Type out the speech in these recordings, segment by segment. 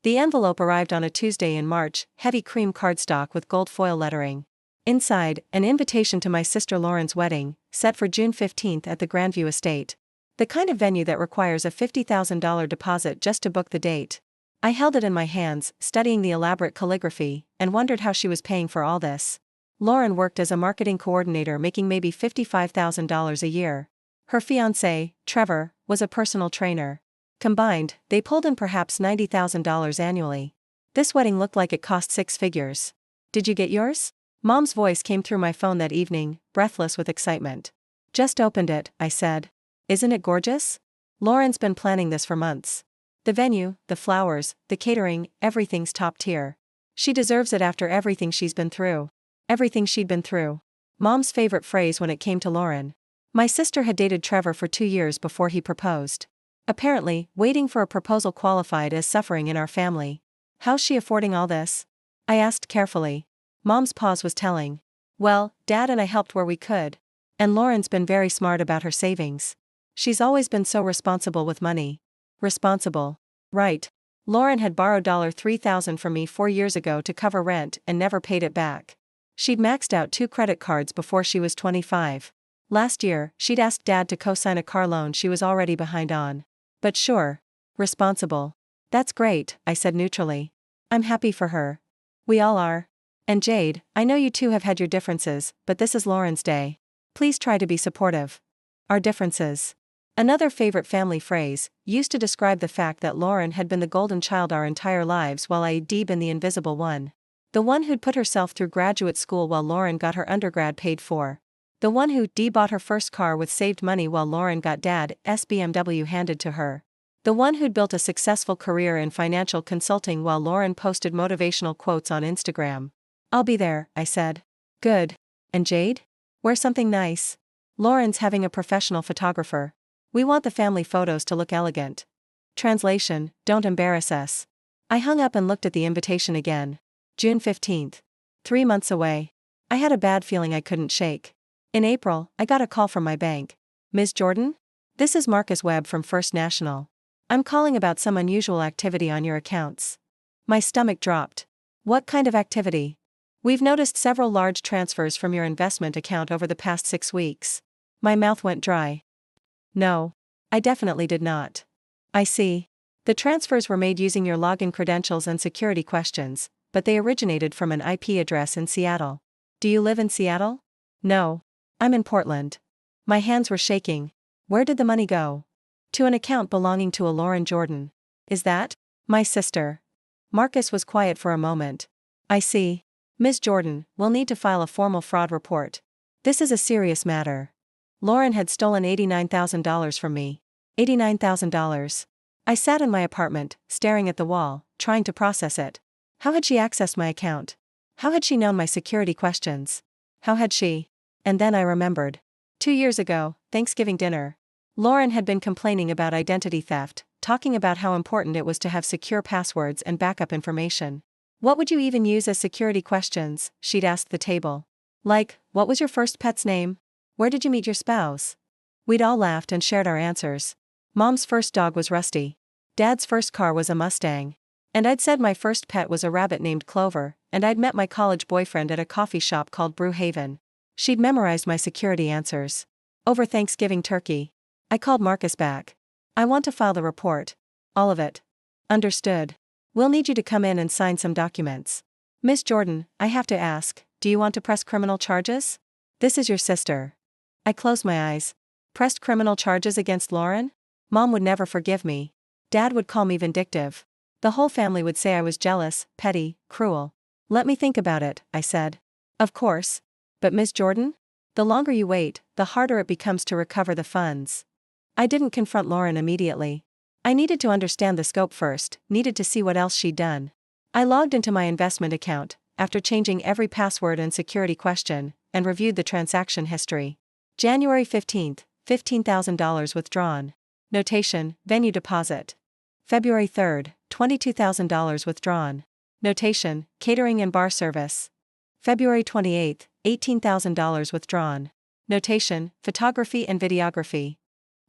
The envelope arrived on a Tuesday in March, heavy cream cardstock with gold foil lettering. Inside, an invitation to my sister Lauren's wedding, set for June 15th at the Grandview Estate. The kind of venue that requires a $50,000 deposit just to book the date. I held it in my hands, studying the elaborate calligraphy, and wondered how she was paying for all this. Lauren worked as a marketing coordinator making maybe $55,000 a year. Her fiancé, Trevor, was a personal trainer. Combined, they pulled in perhaps $90,000 annually. This wedding looked like it cost six figures. Did you get yours? Mom's voice came through my phone that evening, breathless with excitement. Just opened it, I said. Isn't it gorgeous? Lauren's been planning this for months. The venue, the flowers, the catering, everything's top tier. She deserves it after everything she's been through. Everything she'd been through. Mom's favorite phrase when it came to Lauren. My sister had dated Trevor for 2 years before he proposed. Apparently, waiting for a proposal qualified as suffering in our family. How's she affording all this? I asked carefully. Mom's pause was telling. Well, Dad and I helped where we could. And Lauren's been very smart about her savings. She's always been so responsible with money. Responsible. Right. Lauren had borrowed $3,000 from me 4 years ago to cover rent and never paid it back. She'd maxed out 2 credit cards before she was 25. Last year, she'd asked Dad to co-sign a car loan she was already behind on. But sure. Responsible. That's great, I said neutrally. I'm happy for her. We all are. And Jade, I know you two have had your differences, but this is Lauren's day. Please try to be supportive. Our differences. Another favorite family phrase, used to describe the fact that Lauren had been the golden child our entire lives while I'd been the invisible one. The one who'd put herself through graduate school while Lauren got her undergrad paid for. The one who bought her first car with saved money while Lauren got Dad's BMW handed to her. The one who'd built a successful career in financial consulting while Lauren posted motivational quotes on Instagram. I'll be there, I said. Good. And Jade? Wear something nice. Lauren's having a professional photographer. We want the family photos to look elegant. Translation, don't embarrass us. I hung up and looked at the invitation again. June 15th. 3 months away. I had a bad feeling I couldn't shake. In April, I got a call from my bank. Ms. Jordan? This is Marcus Webb from First National. I'm calling about some unusual activity on your accounts. My stomach dropped. What kind of activity? We've noticed several large transfers from your investment account over the past 6 weeks. My mouth went dry. No. I definitely did not. I see. The transfers were made using your login credentials and security questions, but they originated from an IP address in Seattle. Do you live in Seattle? No. I'm in Portland. My hands were shaking. Where did the money go? To an account belonging to a Lauren Jordan. Is that? My sister. Marcus was quiet for a moment. I see. Ms. Jordan, we'll need to file a formal fraud report. This is a serious matter. Lauren had stolen $89,000 from me. $89,000. I sat in my apartment, staring at the wall, trying to process it. How had she accessed my account? How had she known my security questions? How had she? And then I remembered. 2 years ago, Thanksgiving dinner. Lauren had been complaining about identity theft, talking about how important it was to have secure passwords and backup information. What would you even use as security questions? She'd asked the table. Like, what was your first pet's name? Where did you meet your spouse? We'd all laughed and shared our answers. Mom's first dog was Rusty. Dad's first car was a Mustang. And I'd said my first pet was a rabbit named Clover, and I'd met my college boyfriend at a coffee shop called Brew Haven. She'd memorized my security answers. Over Thanksgiving turkey. I called Marcus back. I want to file the report. All of it. Understood. We'll need you to come in and sign some documents. Miss Jordan, I have to ask, do you want to press criminal charges? This is your sister. I closed my eyes. Pressed criminal charges against Lauren? Mom would never forgive me. Dad would call me vindictive. The whole family would say I was jealous, petty, cruel. Let me think about it, I said. Of course. But Miss Jordan? The longer you wait, the harder it becomes to recover the funds. I didn't confront Lauren immediately. I needed to understand the scope first, needed to see what else she'd done. I logged into my investment account, after changing every password and security question, and reviewed the transaction history. January 15th, $15,000 withdrawn. Notation, venue deposit. February 3rd, $22,000 withdrawn. Notation, catering and bar service. February 28th, $18,000 withdrawn. Notation, photography and videography.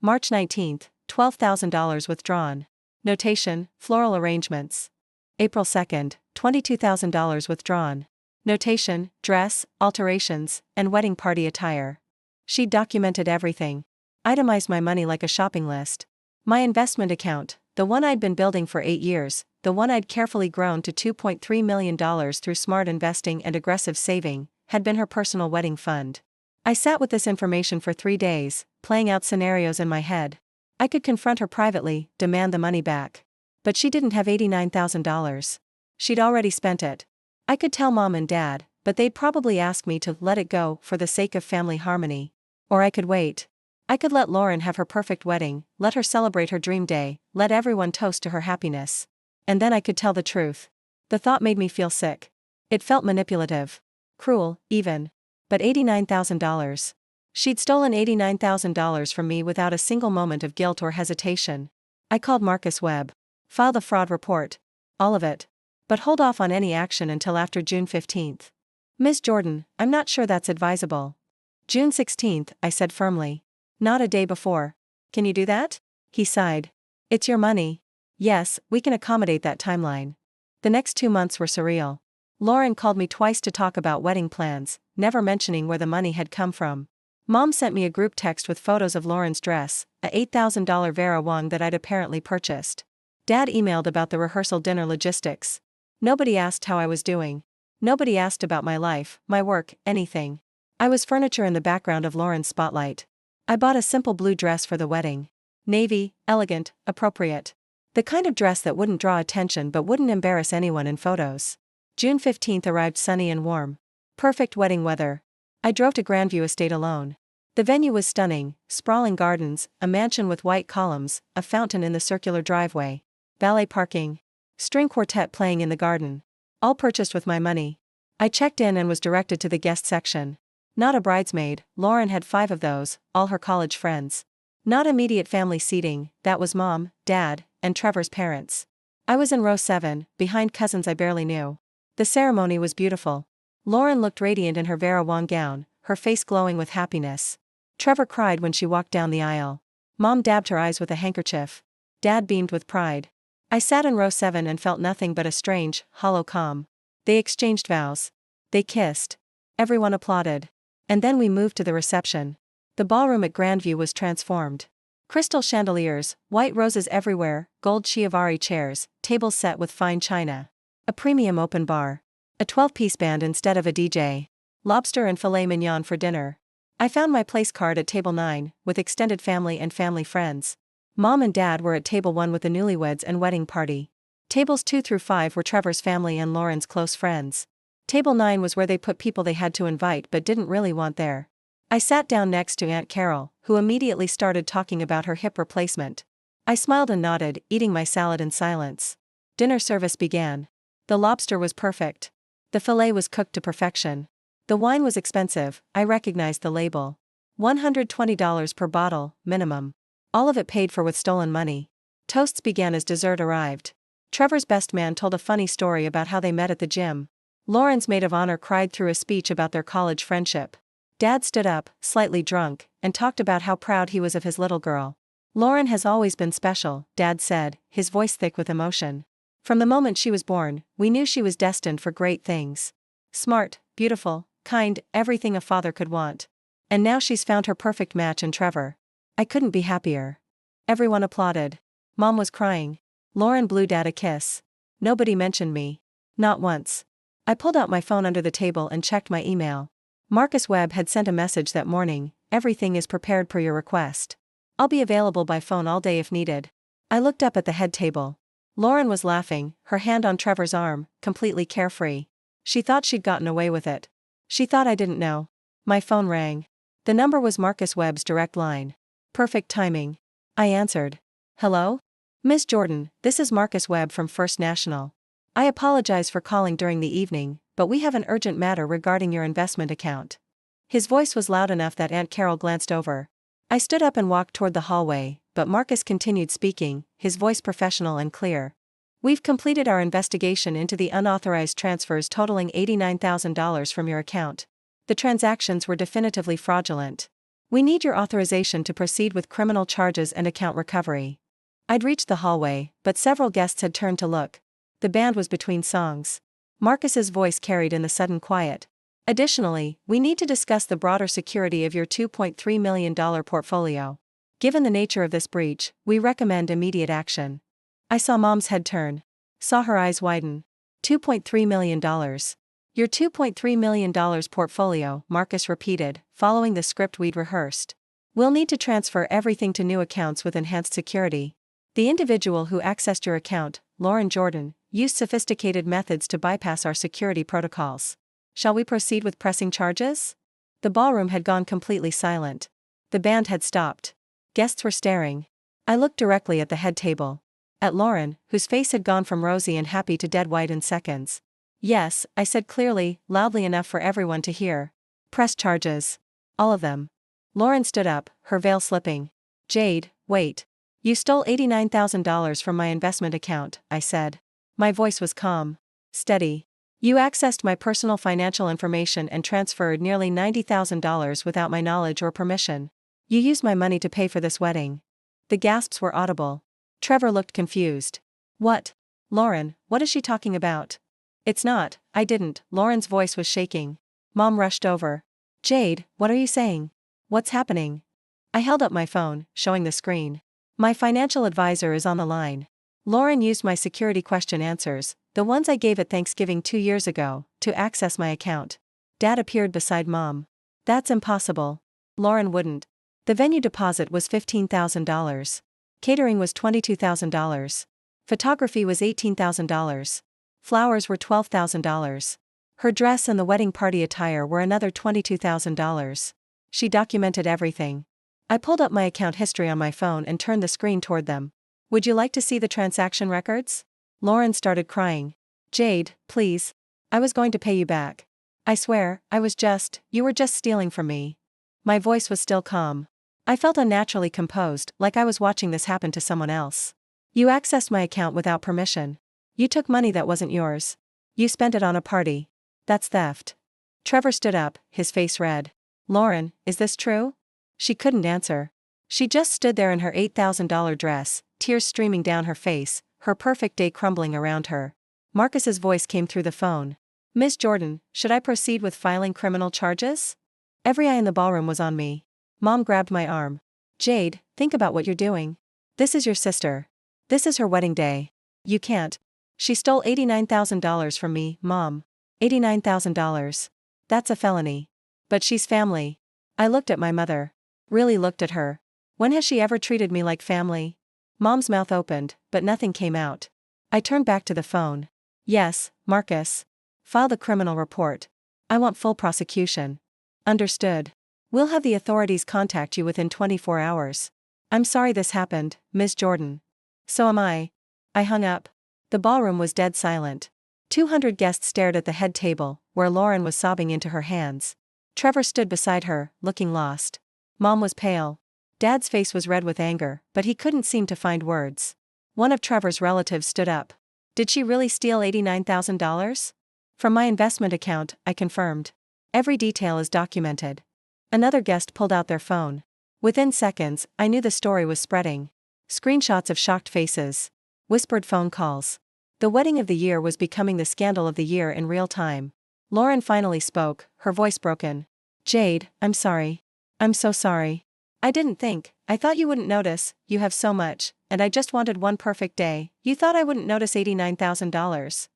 March 19th, $12,000 withdrawn. Notation, floral arrangements. April 2nd, $22,000 withdrawn. Notation, dress, alterations, and wedding party attire. She'd documented everything. Itemized my money like a shopping list. My investment account, the one I'd been building for 8 years, the one I'd carefully grown to $2.3 million through smart investing and aggressive saving, had been her personal wedding fund. I sat with this information for 3 days, playing out scenarios in my head. I could confront her privately, demand the money back. But she didn't have $89,000. She'd already spent it. I could tell Mom and Dad, but they'd probably ask me to let it go for the sake of family harmony. Or I could wait. I could let Lauren have her perfect wedding, let her celebrate her dream day, let everyone toast to her happiness. And then I could tell the truth. The thought made me feel sick. It felt manipulative. Cruel, even. But $89,000. She'd stolen $89,000 from me without a single moment of guilt or hesitation. I called Marcus Webb. File the fraud report. All of it. But hold off on any action until after June 15th. Ms. Jordan, I'm not sure that's advisable. June 16th, I said firmly. Not a day before. Can you do that? He sighed. It's your money. Yes, we can accommodate that timeline. The next 2 months were surreal. Lauren called me twice to talk about wedding plans, never mentioning where the money had come from. Mom sent me a group text with photos of Lauren's dress, a $8,000 Vera Wang that I'd apparently purchased. Dad emailed about the rehearsal dinner logistics. Nobody asked how I was doing. Nobody asked about my life, my work, anything. I was furniture in the background of Lauren's spotlight. I bought a simple blue dress for the wedding. Navy, elegant, appropriate. The kind of dress that wouldn't draw attention but wouldn't embarrass anyone in photos. June 15th arrived sunny and warm. Perfect wedding weather. I drove to Grandview Estate alone. The venue was stunning, sprawling gardens, a mansion with white columns, a fountain in the circular driveway. Valet parking. String quartet playing in the garden. All purchased with my money. I checked in and was directed to the guest section. Not a bridesmaid, Lauren had 5 of those, all her college friends. Not immediate family seating, that was Mom, Dad, and Trevor's parents. I was in row 7, behind cousins I barely knew. The ceremony was beautiful. Lauren looked radiant in her Vera Wang gown, her face glowing with happiness. Trevor cried when she walked down the aisle. Mom dabbed her eyes with a handkerchief. Dad beamed with pride. I sat in row 7 and felt nothing but a strange, hollow calm. They exchanged vows. They kissed. Everyone applauded. And then we moved to the reception. The ballroom at Grandview was transformed. Crystal chandeliers, white roses everywhere, gold Chiavari chairs, tables set with fine china. A premium open bar. A 12-piece band instead of a DJ. Lobster and filet mignon for dinner. I found my place card at table 9, with extended family and family friends. Mom and Dad were at table 1 with the newlyweds and wedding party. Tables 2 through 5 were Trevor's family and Lauren's close friends. Table 9 was where they put people they had to invite but didn't really want there. I sat down next to Aunt Carol, who immediately started talking about her hip replacement. I smiled and nodded, eating my salad in silence. Dinner service began. The lobster was perfect. The filet was cooked to perfection. The wine was expensive, I recognized the label. $120 per bottle, minimum. All of it paid for with stolen money. Toasts began as dessert arrived. Trevor's best man told a funny story about how they met at the gym. Lauren's maid of honor cried through a speech about their college friendship. Dad stood up, slightly drunk, and talked about how proud he was of his little girl. Lauren has always been special, Dad said, his voice thick with emotion. From the moment she was born, we knew she was destined for great things. Smart, beautiful, kind, everything a father could want. And now she's found her perfect match in Trevor. I couldn't be happier. Everyone applauded. Mom was crying. Lauren blew Dad a kiss. Nobody mentioned me. Not once. I pulled out my phone under the table and checked my email. Marcus Webb had sent a message that morning, "Everything is prepared per your request. I'll be available by phone all day if needed." I looked up at the head table. Lauren was laughing, her hand on Trevor's arm, completely carefree. She thought she'd gotten away with it. She thought I didn't know. My phone rang. The number was Marcus Webb's direct line. Perfect timing. I answered. "Hello? Miss Jordan, this is Marcus Webb from First National. I apologize for calling during the evening, but we have an urgent matter regarding your investment account." His voice was loud enough that Aunt Carol glanced over. I stood up and walked toward the hallway, but Marcus continued speaking, his voice professional and clear. "We've completed our investigation into the unauthorized transfers totaling $89,000 from your account. The transactions were definitively fraudulent. We need your authorization to proceed with criminal charges and account recovery." I'd reached the hallway, but several guests had turned to look. The band was between songs. Marcus's voice carried in the sudden quiet. Additionally, we need to discuss the broader security of your $2.3 million portfolio. Given the nature of this breach, we recommend immediate action. I saw Mom's head turn. Saw her eyes widen. $2.3 million. Your $2.3 million portfolio, Marcus repeated, following the script we'd rehearsed. We'll need to transfer everything to new accounts with enhanced security. The individual who accessed your account, Lauren Jordan, used sophisticated methods to bypass our security protocols. Shall we proceed with pressing charges? The ballroom had gone completely silent. The band had stopped. Guests were staring. I looked directly at the head table. At Lauren, whose face had gone from rosy and happy to dead white in seconds. Yes, I said clearly, loudly enough for everyone to hear. Press charges. All of them. Lauren stood up, her veil slipping. Jade, wait. You stole $89,000 from my investment account, I said. My voice was calm. Steady. You accessed my personal financial information and transferred nearly $90,000 without my knowledge or permission. You used my money to pay for this wedding. The gasps were audible. Trevor looked confused. What? Lauren, what is she talking about? It's not, I didn't. Lauren's voice was shaking. Mom rushed over. Jade, what are you saying? What's happening? I held up my phone, showing the screen. My financial advisor is on the line. Lauren used my security question answers, the ones I gave at Thanksgiving 2 years ago, to access my account. Dad appeared beside Mom. That's impossible. Lauren wouldn't. The venue deposit was $15,000. Catering was $22,000. Photography was $18,000. Flowers were $12,000. Her dress and the wedding party attire were another $22,000. She documented everything. I pulled up my account history on my phone and turned the screen toward them. Would you like to see the transaction records? Lauren started crying. Jade, please. I was going to pay you back. I swear, you were just stealing from me. My voice was still calm. I felt unnaturally composed, like I was watching this happen to someone else. You accessed my account without permission. You took money that wasn't yours. You spent it on a party. That's theft. Trevor stood up, his face red. Lauren, is this true? She couldn't answer. She just stood there in her $8,000 dress, tears streaming down her face, her perfect day crumbling around her. Marcus's voice came through the phone. Miss Jordan, should I proceed with filing criminal charges? Every eye in the ballroom was on me. Mom grabbed my arm. Jade, think about what you're doing. This is your sister. This is her wedding day. You can't. She stole $89,000 from me, Mom. $89,000. That's a felony. But she's family. I looked at my mother. Really looked at her. When has she ever treated me like family? Mom's mouth opened, but nothing came out. I turned back to the phone. Yes, Marcus. File the criminal report. I want full prosecution. Understood. We'll have the authorities contact you within 24 hours. I'm sorry this happened, Ms. Jordan. So am I. I hung up. The ballroom was dead silent. 200 guests stared at the head table, where Lauren was sobbing into her hands. Trevor stood beside her, looking lost. Mom was pale. Dad's face was red with anger, but he couldn't seem to find words. One of Trevor's relatives stood up. Did she really steal $89,000? From my investment account, I confirmed. Every detail is documented. Another guest pulled out their phone. Within seconds, I knew the story was spreading. Screenshots of shocked faces. Whispered phone calls. The wedding of the year was becoming the scandal of the year in real time. Lauren finally spoke, her voice broken. Jade, I'm sorry. I'm so sorry. I didn't think, I thought you wouldn't notice, you have so much, and I just wanted one perfect day. You thought I wouldn't notice $89,000.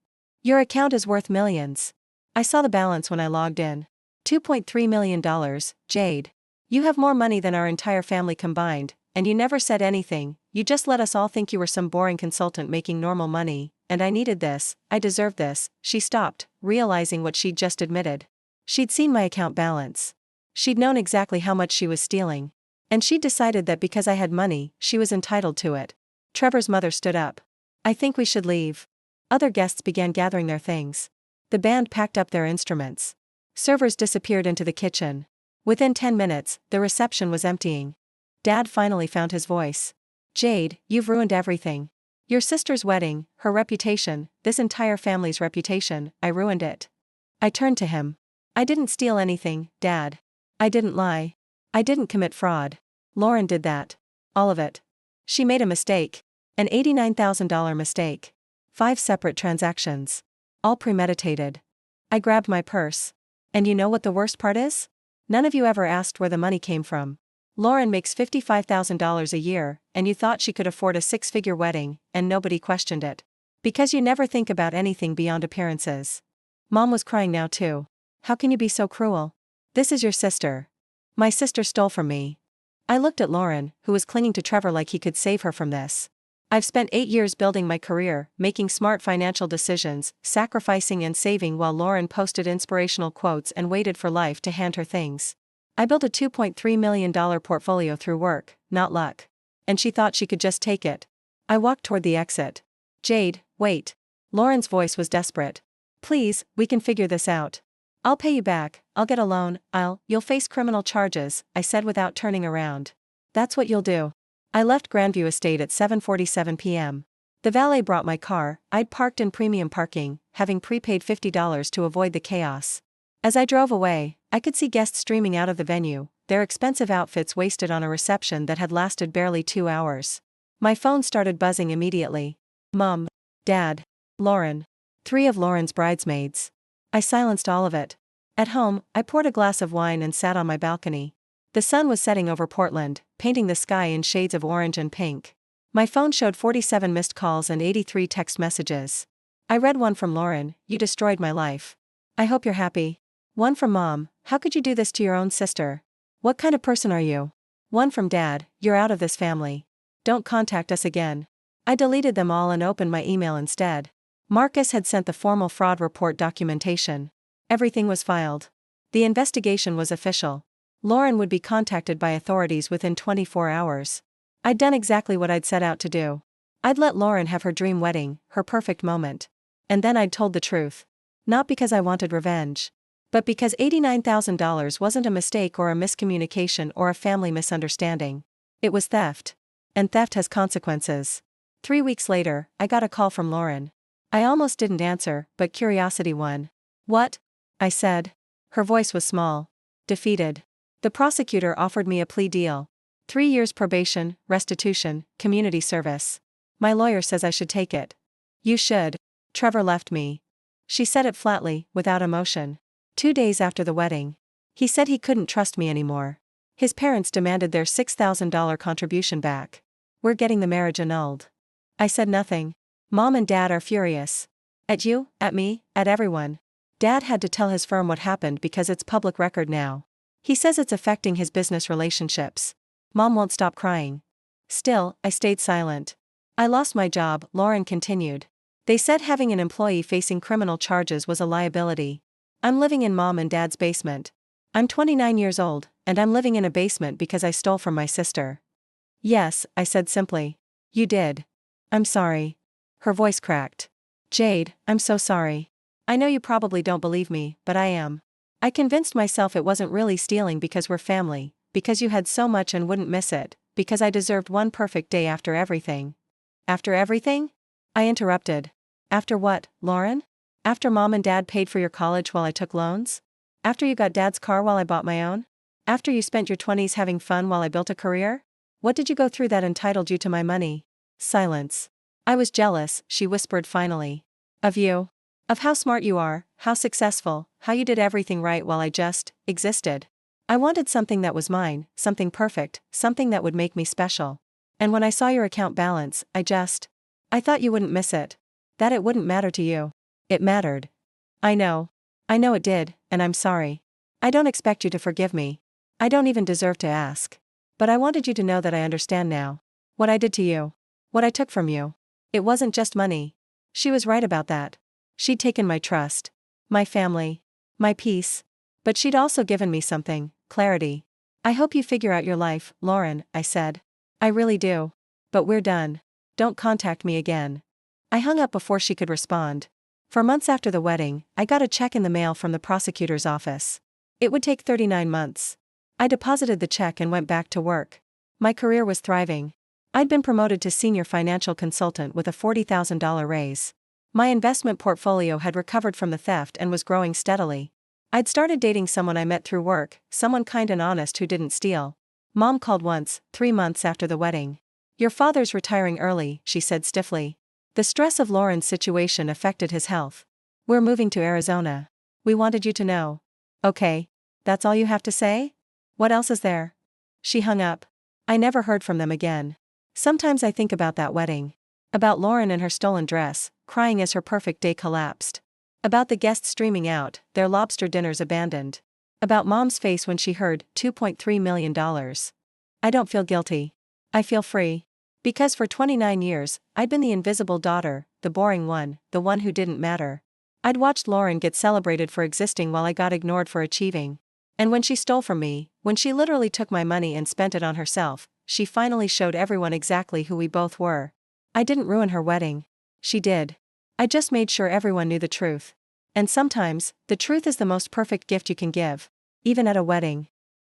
Your account is worth millions. I saw the balance when I logged in. $2.3 million, Jade. You have more money than our entire family combined, and you never said anything, you just let us all think you were some boring consultant making normal money, and I needed this, I deserved this. She stopped, realizing what she'd just admitted. She'd seen my account balance. She'd known exactly how much she was stealing. And she'd decided that because I had money, she was entitled to it. Trevor's mother stood up. I think we should leave. Other guests began gathering their things. The band packed up their instruments. Servers disappeared into the kitchen. Within 10 minutes, the reception was emptying. Dad finally found his voice. Jade, you've ruined everything. Your sister's wedding, her reputation, this entire family's reputation, I ruined it. I turned to him. I didn't steal anything, Dad. I didn't lie. I didn't commit fraud. Lauren did that. All of it. She made a mistake. An $89,000 mistake. 5 separate transactions. All premeditated. I grabbed my purse. And you know what the worst part is? None of you ever asked where the money came from. Lauren makes $55,000 a year, and you thought she could afford a 6-figure wedding, and nobody questioned it. Because you never think about anything beyond appearances. Mom was crying now too. How can you be so cruel? This is your sister. My sister stole from me. I looked at Lauren, who was clinging to Trevor like he could save her from this. I've spent 8 years building my career, making smart financial decisions, sacrificing and saving while Lauren posted inspirational quotes and waited for life to hand her things. I built a $2.3 million portfolio through work, not luck. And she thought she could just take it. I walked toward the exit. Jade, wait. Lauren's voice was desperate. Please, we can figure this out. I'll pay you back, I'll get a loan, you'll face criminal charges, I said without turning around. That's what you'll do. I left Grandview Estate at 7:47 p.m. The valet brought my car. I'd parked in premium parking, having prepaid $50 to avoid the chaos. As I drove away, I could see guests streaming out of the venue, their expensive outfits wasted on a reception that had lasted barely 2 hours. My phone started buzzing immediately. Mom. Dad. Lauren. 3 of Lauren's bridesmaids. I silenced all of it. At home, I poured a glass of wine and sat on my balcony. The sun was setting over Portland, painting the sky in shades of orange and pink. My phone showed 47 missed calls and 83 text messages. I read one from Lauren, "You destroyed my life. I hope you're happy." One from Mom, "How could you do this to your own sister? What kind of person are you?" One from Dad, "You're out of this family. Don't contact us again." I deleted them all and opened my email instead. Marcus had sent the formal fraud report documentation. Everything was filed. The investigation was official. Lauren would be contacted by authorities within 24 hours. I'd done exactly what I'd set out to do. I'd let Lauren have her dream wedding, her perfect moment. And then I'd told the truth. Not because I wanted revenge. But because $89,000 wasn't a mistake or a miscommunication or a family misunderstanding. It was theft. And theft has consequences. 3 weeks later, I got a call from Lauren. I almost didn't answer, but curiosity won. "What?" I said. Her voice was small. Defeated. The prosecutor offered me a plea deal. 3 years probation, restitution, community service. My lawyer says I should take it. You should. Trevor left me. She said it flatly, without emotion. 2 days after the wedding. He said he couldn't trust me anymore. His parents demanded their $6,000 contribution back. We're getting the marriage annulled. I said nothing. Mom and Dad are furious. At you, at me, at everyone. Dad had to tell his firm what happened because it's public record now. He says it's affecting his business relationships. Mom won't stop crying. Still, I stayed silent. I lost my job, Lauren continued. They said having an employee facing criminal charges was a liability. I'm living in Mom and Dad's basement. I'm 29 years old, and I'm living in a basement because I stole from my sister. Yes, I said simply. You did. I'm sorry. Her voice cracked. Jade, I'm so sorry. I know you probably don't believe me, but I am. I convinced myself it wasn't really stealing because we're family, because you had so much and wouldn't miss it, because I deserved one perfect day after everything. After everything? I interrupted. After what, Lauren? After Mom and Dad paid for your college while I took loans? After you got Dad's car while I bought my own? After you spent your 20s having fun while I built a career? What did you go through that entitled you to my money? Silence. I was jealous, she whispered finally. Of you. Of how smart you are, how successful, how you did everything right while I just existed. I wanted something that was mine, something perfect, something that would make me special. And when I saw your account balance, I thought you wouldn't miss it. That it wouldn't matter to you. It mattered. I know. I know it did, and I'm sorry. I don't expect you to forgive me. I don't even deserve to ask. But I wanted you to know that I understand now. What I did to you. What I took from you. It wasn't just money. She was right about that. She'd taken my trust. My family. My peace. But she'd also given me something, clarity. I hope you figure out your life, Lauren, I said. I really do. But we're done. Don't contact me again. I hung up before she could respond. For months after the wedding, I got a check in the mail from the prosecutor's office. It would take 39 months. I deposited the check and went back to work. My career was thriving. I'd been promoted to senior financial consultant with a $40,000 raise. My investment portfolio had recovered from the theft and was growing steadily. I'd started dating someone I met through work, someone kind and honest who didn't steal. Mom called once, 3 months after the wedding. Your father's retiring early, she said stiffly. The stress of Lauren's situation affected his health. We're moving to Arizona. We wanted you to know. Okay. That's all you have to say? What else is there? She hung up. I never heard from them again. Sometimes I think about that wedding. About Lauren and her stolen dress, crying as her perfect day collapsed. About the guests streaming out, their lobster dinners abandoned. About Mom's face when she heard $2.3 million. I don't feel guilty. I feel free. Because for 29 years, I'd been the invisible daughter, the boring one, the one who didn't matter. I'd watched Lauren get celebrated for existing while I got ignored for achieving. And when she stole from me, when she literally took my money and spent it on herself, she finally showed everyone exactly who we both were. I didn't ruin her wedding. She did. I just made sure everyone knew the truth. And sometimes, the truth is the most perfect gift you can give. Even at a wedding.